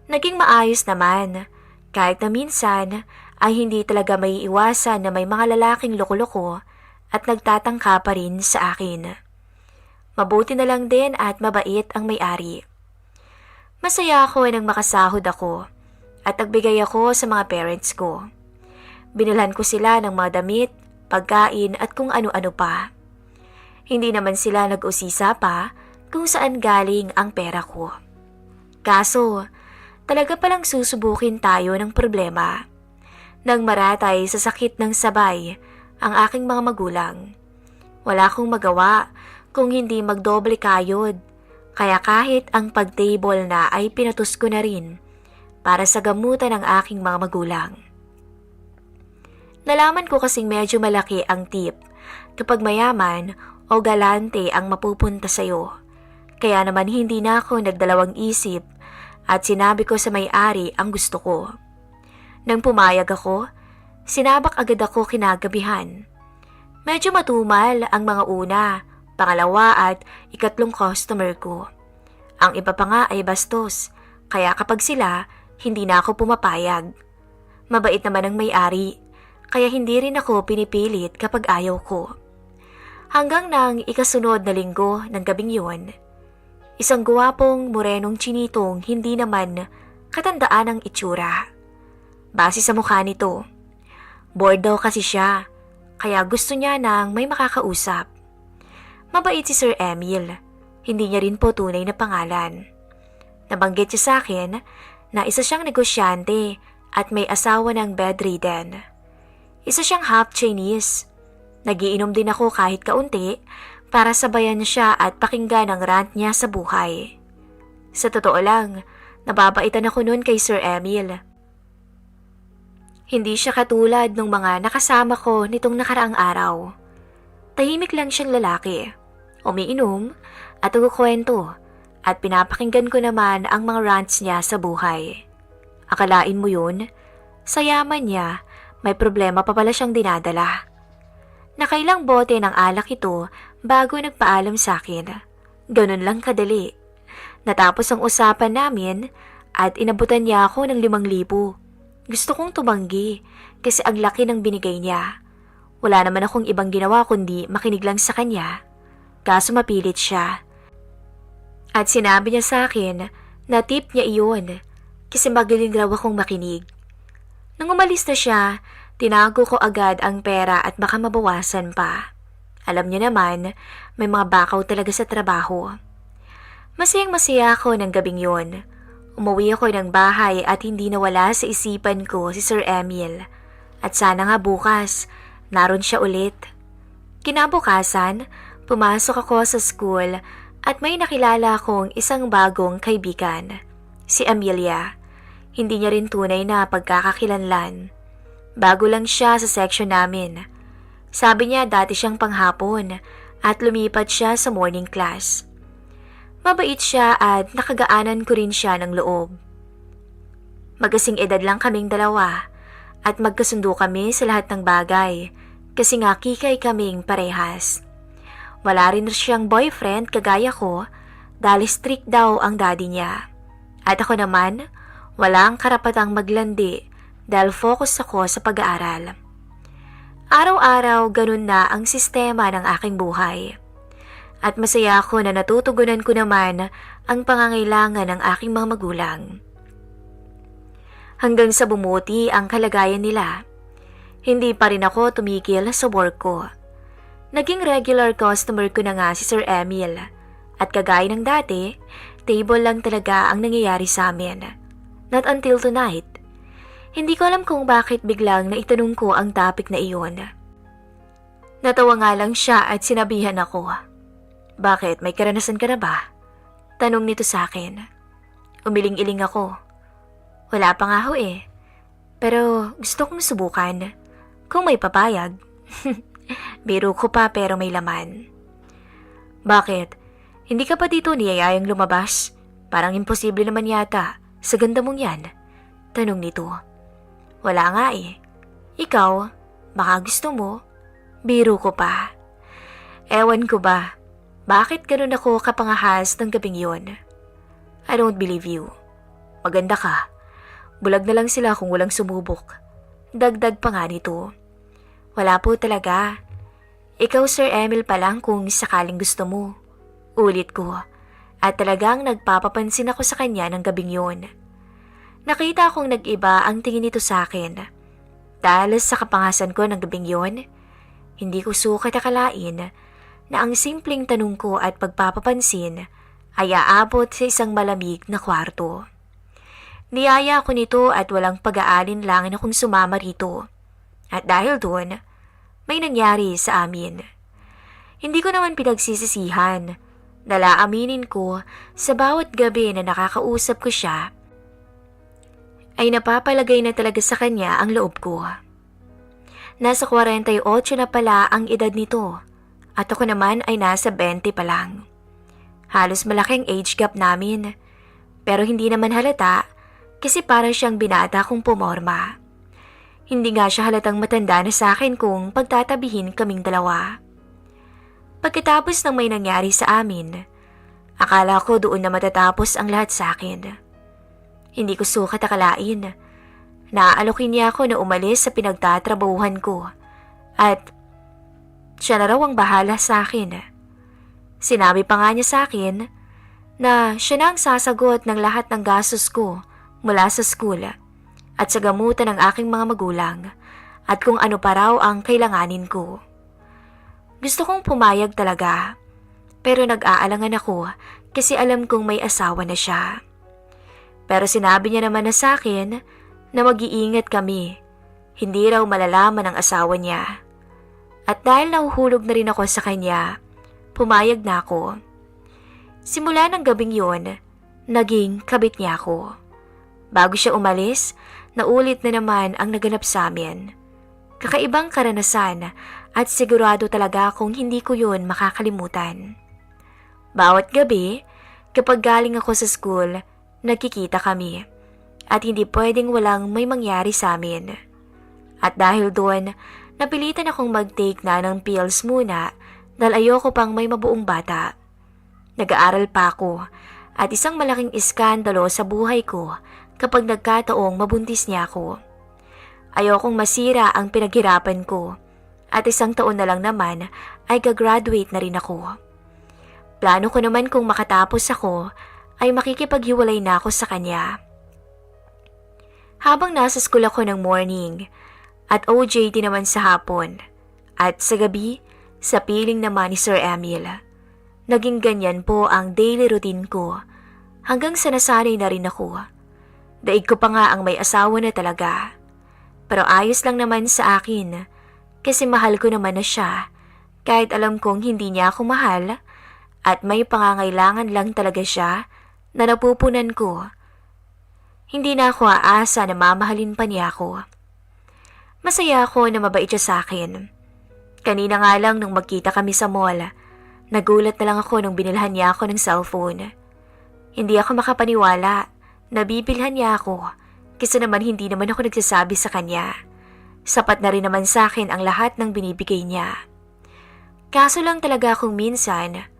Naging maayos naman, kahit na minsan ay hindi talaga may iwasan na may mga lalaking loko-loko at nagtatangka pa rin sa akin. Mabuti na lang din at mabait ang may-ari. Masaya ako nang makasahod ako at nagbigay ako sa mga parents ko. Binilhan ko sila ng mga damit, pagkain at kung ano-ano pa. Hindi naman sila nag-usisa pa kung saan galing ang pera ko. Kaso, talaga palang susubukin tayo ng problema. Nang maratay sa sakit ng sabay ang aking mga magulang. Wala akong magawa kung hindi magdoble kayod, kaya kahit ang pag-table na ay pinatus ko na rin para sa gamutan ng aking mga magulang. Nalaman ko kasing medyo malaki ang tip kapag mayaman o galante ang mapupunta sa'yo. Kaya naman hindi na ako nagdalawang isip at sinabi ko sa may-ari ang gusto ko. Nang pumayag ako, sinabak agad ako kinagabihan. Medyo matumal ang mga una, pangalawa at ikatlong customer ko. Ang iba pa nga ay bastos, kaya kapag sila, hindi na ako pumapayag. Mabait naman ang may-ari, kaya hindi rin ako pinipilit kapag ayaw ko. Hanggang nang ikasunod na linggo ng gabing yun, isang guwapong morenong chinitong hindi naman katandaan ang itsura. Base sa mukha nito, bored daw kasi siya, kaya gusto niya nang may makakausap. Mabait si Sir Emil, hindi niya rin po tunay na pangalan. Nabanggit siya sa akin na isa siyang negosyante at may asawa ng bedridden. Isa siyang half Chinese. Nagiinom din ako kahit kaunti para sabayan siya at pakinggan ang rant niya sa buhay. Sa totoo lang, nababaitan ako noon kay Sir Emil. Hindi siya katulad ng mga nakasama ko nitong nakaraang araw. Tahimik lang siyang lalaki, umiinom at nagkukwento at pinapakinggan ko naman ang mga rants niya sa buhay. Akalain mo yun? Sa yaman niya, may problema pa pala siyang dinadala. Nakailang bote ng alak ito bago nagpaalam sa akin. Ganun lang kadali. Natapos ang usapan namin at inabutan niya ako ng 5,000. Gusto kong tumanggi kasi ang laki ng binigay niya. Wala naman akong ibang ginawa kundi makinig lang sa kanya. Kaso mapilit siya. At sinabi niya sa akin na tip niya iyon kasi magaling raw akong makinig. Nang umalis na siya, tinago ko agad ang pera at baka mabawasan pa. Alam niya naman, may mga bakaw talaga sa trabaho. Masayang-masaya ako ng gabing yun. Umuwi ako ng bahay at hindi nawala sa isipan ko si Sir Emil. At sana nga bukas, naroon siya ulit. Kinabukasan, pumasok ako sa school at may nakilala akong isang bagong kaibigan, si Amelia. Hindi niya rin tunay na pagkakakilanlan. Bago lang siya sa section namin. Sabi niya dati siyang panghapon at lumipat siya sa morning class. Mabait siya at nakagaanan ko rin siya ng loob. Magkasing edad lang kaming dalawa at magkasundo kami sa lahat ng bagay kasi nga kikay kaming parehas. Wala rin siyang boyfriend kagaya ko dahil strict daw ang daddy niya. At ako naman, walang karapatang maglandi dahil focus ako sa pag-aaral. Araw-araw ganun na ang sistema ng aking buhay. At masaya ako na natutugunan ko naman ang pangangailangan ng aking mga magulang. Hanggang sa bumuti ang kalagayan nila, hindi pa rin ako tumigil sa work ko. Naging regular customer ko na nga si Sir Emil at kagaya ng dati, table lang talaga ang nangyayari sa amin. Not until tonight. Hindi ko alam kung bakit biglang naitanong ko ang topic na iyon. Natawa nga lang siya at sinabihan ako. Bakit? May karanasan ka na ba? Tanong nito sa akin. Umiling-iling ako. Wala pa nga ho eh. Pero gusto kong subukan. Kung may papayag. Biro ko pa pero may laman. Bakit? Hindi ka pa dito niyayayang lumabas? Parang imposible naman yata. Sa ganda mong yan. Tanong nito. Wala nga eh. Ikaw, baka gusto mo. Biro ko pa. Ewan ko ba? Bakit ganun ako kapangahas ng gabing yun? I don't believe you. Maganda ka. Bulag na lang sila kung walang sumubok. Dagdag pa nga nito. Wala po talaga. Ikaw Sir Emil pa lang kung sakaling gusto mo. Ulit ko, at talagang nagpapapansin ako sa kanya ng gabing yun. Nakita kong nag-iba ang tingin nito sa akin. Dahil sa kapangasan ko ng gabing yun, hindi ko sukat akalain na ang simpleng tanong ko at pagpapapansin ay aabot sa isang malamig na kwarto. Niyaya ko nito at walang pag-aalinlangan akong sumama rito. At dahil doon, may nangyari sa amin. Hindi ko naman pinagsisisihan. Nalaaminin ko sa bawat gabi na nakakausap ko siya, ay napapalagay na talaga sa kanya ang loob ko. Nasa 48 na pala ang edad nito at ako naman ay nasa 20 pa lang. Halos malaking age gap namin, pero hindi naman halata kasi para siyang binata kong pumorma. Hindi nga siya halatang matanda na sa akin kung pagtatabihin kaming dalawa. Pagkatapos ng may nangyari sa amin, akala ko doon na matatapos ang lahat sa akin. Hindi ko sukat akalain. Naaalokin niya ako na umalis sa pinagtatrabahuhan ko at siya na raw ang bahala sa akin. Sinabi pa nga niya sa akin na siya na ang sasagot ng lahat ng gastos ko mula sa school at sa gamutan ng aking mga magulang at kung ano pa raw ang kailanganin ko. Gusto kong pumayag talaga, pero nag-aalangan ako kasi alam kong may asawa na siya. Pero sinabi niya naman na sa akin na mag-iingat kami, hindi raw malalaman ang asawa niya. At dahil nahuhulog na rin ako sa kanya, pumayag na ako. Simula ng gabing yon, naging kabit niya ako. Bago siya umalis, naulit na naman ang naganap sa amin. Kakaibang karanasan at sigurado talaga akong hindi ko yun makakalimutan. Bawat gabi, kapag galing ako sa school, nagkikita kami at hindi pwedeng walang may mangyari sa amin. At dahil doon, napilitan akong mag-take na ng pills muna dahil ayoko pang may mabuong bata. Nag-aaral pa ako at isang malaking iskandalo sa buhay ko kapag nagkataong mabuntis niya ako. Ayokong masira ang pinaghirapan ko at isang taon na lang naman ay gagraduate na rin ako. Plano ko naman kung makatapos ako ay makikipaghiwalay na ako sa kanya. Habang nasa school ako ng morning at OJT naman sa hapon at sa gabi sa piling naman ni Sir Emil, naging ganyan po ang daily routine ko hanggang sa nasanay na rin ako. Daig ko pa nga ang may asawa na talaga. Pero ayos lang naman sa akin kasi mahal ko naman na siya kahit alam kong hindi niya ako mahal at may pangangailangan lang talaga siya na napupunan ko. Hindi na ako aasa na mamahalin pa niya ako. Masaya ako na mabait siya sa akin. Kanina nga lang nung magkita kami sa mall, nagulat na lang ako nung binilhan niya ako ng cellphone. Hindi ako makapaniwala na bibilhan niya ako. Kasi naman hindi naman ako nagsasabi sa kanya. Sapat na rin naman sa akin ang lahat ng binibigay niya. Kaso lang talaga kung minsan,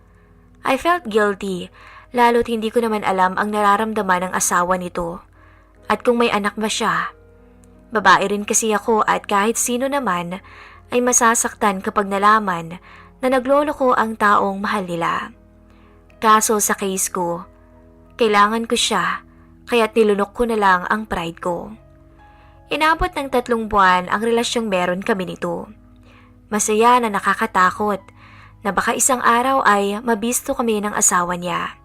I felt guilty lalo't hindi ko naman alam ang nararamdaman ng asawa nito. At kung may anak ba siya. Babae rin kasi ako at kahit sino naman ay masasaktan kapag nalaman na nagloloko ang taong mahal nila. Kaso sa case ko, kailangan ko siya. Kaya't nilunok ko na lang ang pride ko. Inabot ng 3 buwan ang relasyong meron kami nito. Masaya na nakakatakot na baka isang araw ay mabisto kami ng asawa niya.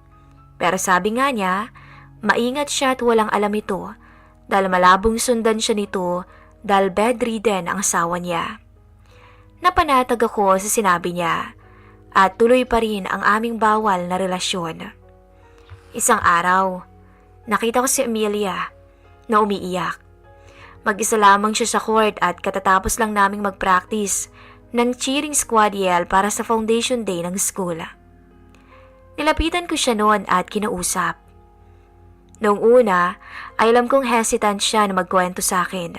Pero sabi nga niya, maingat siya at walang alam ito dahil malabong sundan siya nito dahil bedridden ang asawa niya. Napanatag ako sa sinabi niya at tuloy pa rin ang aming bawal na relasyon. Isang araw, nakita ko si Amelia na umiiyak. Mag-isa lamang siya sa court at katatapos lang naming mag-practice ng cheering squad yell para sa foundation day ng school. Nilapitan ko siya noon at kinausap. Noong una, ay alam kong hesitant siya na magkwento sa akin.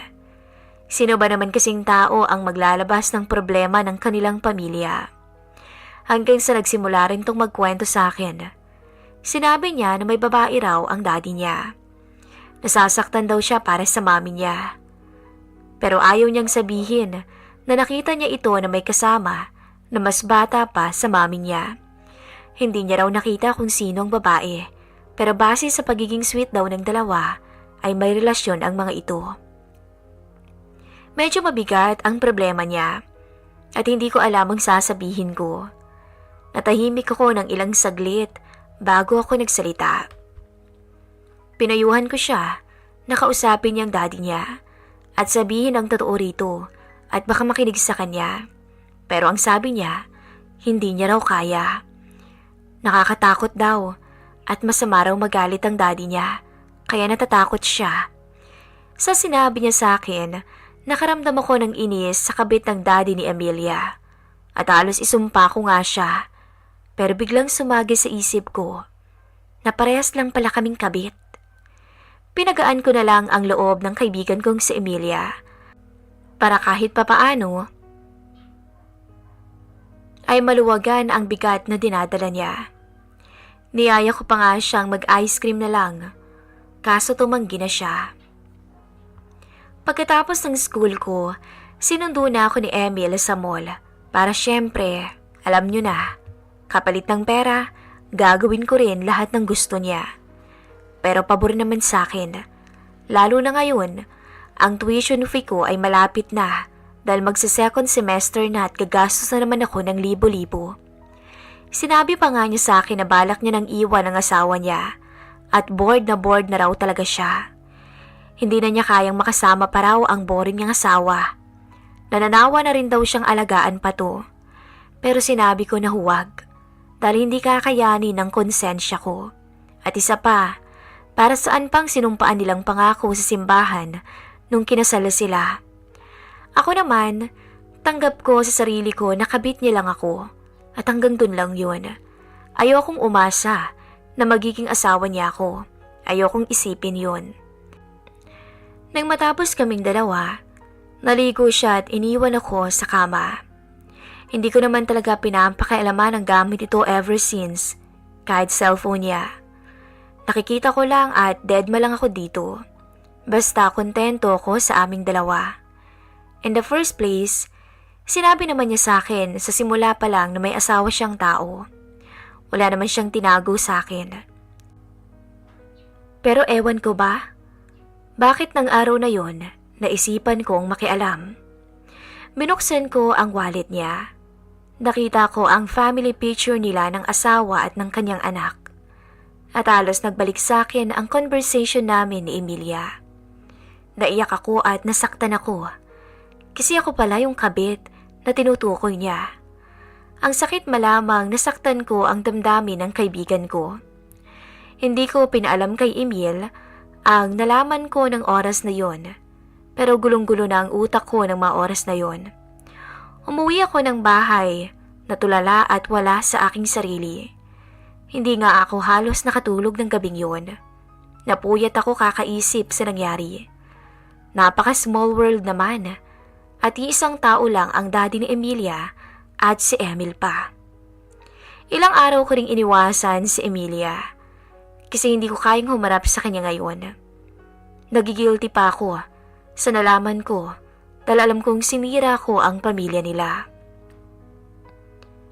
Sino ba naman kasing tao ang maglalabas ng problema ng kanilang pamilya? Hanggang sa nagsimula rin tong magkwento sa akin. Sinabi niya na may babae raw ang daddy niya. Nasasaktan daw siya para sa mami niya. Pero ayaw niyang sabihin na nakita niya ito na may kasama na mas bata pa sa mami niya. Hindi niya raw nakita kung sino ang babae, pero base sa pagiging sweet daw ng dalawa, ay may relasyon ang mga ito. Medyo mabigat ang problema niya at hindi ko alam ang sasabihin ko. Natahimik ako ng ilang saglit bago ako nagsalita. Pinayuhan ko siya na kausapin niyang daddy niya at sabihin ang totoo rito at baka makinig sa kanya. Pero ang sabi niya, hindi niya raw kaya. Nakakatakot daw at masama raw magalit ang daddy niya, kaya natatakot siya. Sa sinabi niya sa akin, nakaramdam ako ng inis sa kabit ng daddy ni Emilia at halos isumpa ko nga siya. Pero biglang sumagi sa isip ko na parehas lang pala kaming kabit. Pinagaan ko na lang ang loob ng kaibigan kong si Emilia para kahit papaano ay maluwagan ang bigat na dinadala niya. Niyaya ko pa nga siyang mag-ice cream na lang, kaso tumanggi na siya. Pagkatapos ng school ko, sinundo na ako ni Emil sa mall para syempre, alam niyo na, kapalit ng pera, gagawin ko rin lahat ng gusto niya. Pero pabor naman sa akin, lalo na ngayon, ang tuition fee ko ay malapit na dahil magsa-second semester na at gagastos na naman ako ng libo-libo. Sinabi pa nga niya sa akin na balak niya nang iwan ang asawa niya at bored na raw talaga siya. Hindi na niya kayang makasama pa raw ang boring niyang asawa. Nananawa na rin daw siyang alagaan pa to. Pero sinabi ko na huwag dahil hindi kakayanin ng konsensya ko. At isa pa, para saan pang sinumpaan nilang pangako sa simbahan nung kinasal sila. Ako naman, tanggap ko sa sarili ko na kabit niya lang ako at hanggang dun lang yun. Ayokong umasa na magiging asawa niya ako. Ayokong isipin yun. Nang matapos kaming dalawa, naligo siya at iniwan ako sa kama. Hindi ko naman talaga pinapakialaman ang gamit ito ever since, kahit cellphone niya. Nakikita ko lang at deadma lang ako dito. Basta kontento ako sa aming dalawa. In the first place, sinabi naman niya sa akin sa simula pa lang na may asawa siyang tao. Wala naman siyang tinago sa akin. Pero ewan ko ba? Bakit ng araw na yon, naisipan kong makialam? Binuksan ko ang wallet niya. Nakita ko ang family picture nila ng asawa at ng kanyang anak. At halos nagbalik sa akin ang conversation namin ni Emilia. Naiyak ako at nasaktan ako. Kasi ako pala yung kabit na tinutukoy niya. Ang sakit malamang nasaktan ko ang damdamin ng kaibigan ko. Hindi ko pinaalam kay Emil ang nalaman ko ng oras na yon. Pero gulong-gulo na ang utak ko ng mga oras na yon. Umuwi ako ng bahay, natulala at wala sa aking sarili. Hindi nga ako halos nakatulog ng gabing yun. Napuyat ako kakaisip sa nangyari. Napaka-small world naman. At iisang tao lang ang daddy ni Emilia at si Emil pa. Ilang araw ko ring iniwasan si Emilia. Kasi hindi ko kayang humarap sa kanya ngayon. Nagigilty pa ako sa nalaman ko dahil alam kong sinira ko ang pamilya nila.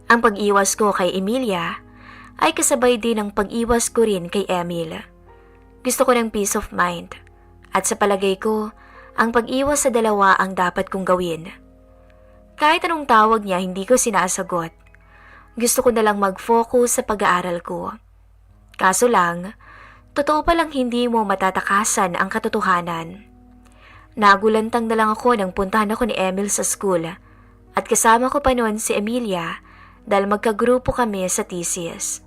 Ang pag-iwas ko kay Emilia ay kasabay din ang pag-iwas ko rin kay Emil. Gusto ko ng peace of mind at sa palagay ko, ang pag-iwas sa dalawa ang dapat kong gawin. Kahit anong tawag niya hindi ko sinasagot. Gusto ko na lang mag-focus sa pag-aaral ko. Kaso lang, totoo palang hindi mo matatakasan ang katotohanan. Nagulantang na lang ako nang puntahan ako ni Emil sa school at kasama ko pa noon si Emilia dahil magkagrupo kami sa thesis.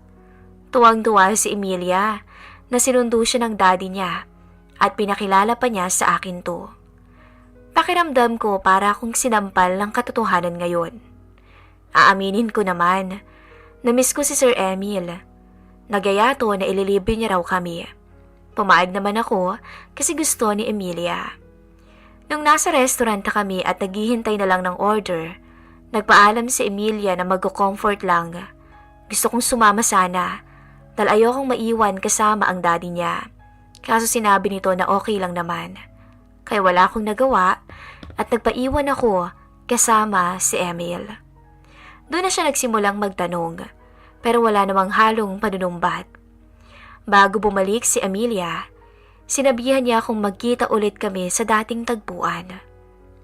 Tuwang-tuwa si Emilia na sinundo siya ng daddy niya at pinakilala pa niya sa akin to. Pakiramdam ko para akong sinampal ng katotohanan ngayon. Aaminin ko naman, na-miss ko si Sir Emil. Nagaya to na ililibre niya raw kami. Pumayag naman ako kasi gusto ni Emilia. Nung nasa restaurant na kami at naghihintay na lang ng order, nagpaalam si Emilia na mag-comfort lang. Gusto kong sumama sana dahil ayokong maiwan kasama ang daddy niya. Kaso sinabi nito na okay lang naman. Kaya wala akong nagawa at nagpaiwan ako kasama si Emil. Doon na siya nagsimulang magtanong. pero wala namang halong panunumbat. Bago bumalik si Amelia, sinabihan niya akong magkita ulit kami sa dating tagpuan.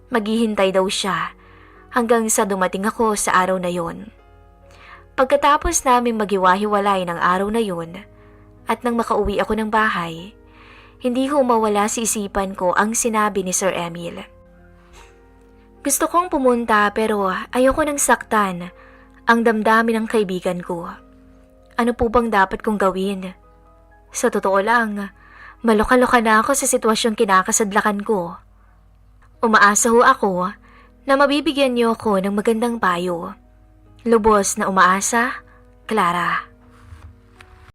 Maghihintay daw siya hanggang sa dumating ako sa araw na yon. Pagkatapos naming maghiwa-hiwalay ng araw na yon at nang makauwi ako ng bahay, hindi ko mawala sa isipan ko ang sinabi ni Sir Emil. Gusto kong pumunta pero ayoko nang saktan ang damdamin ng kaibigan ko. Ano po bang dapat kong gawin? Sa totoo lang, maloka-loka na ako sa sitwasyong kinakasadlakan ko. Umaasa ho ako na mabibigyan niyo ako ng magandang payo. Lubos na umaasa, Clara.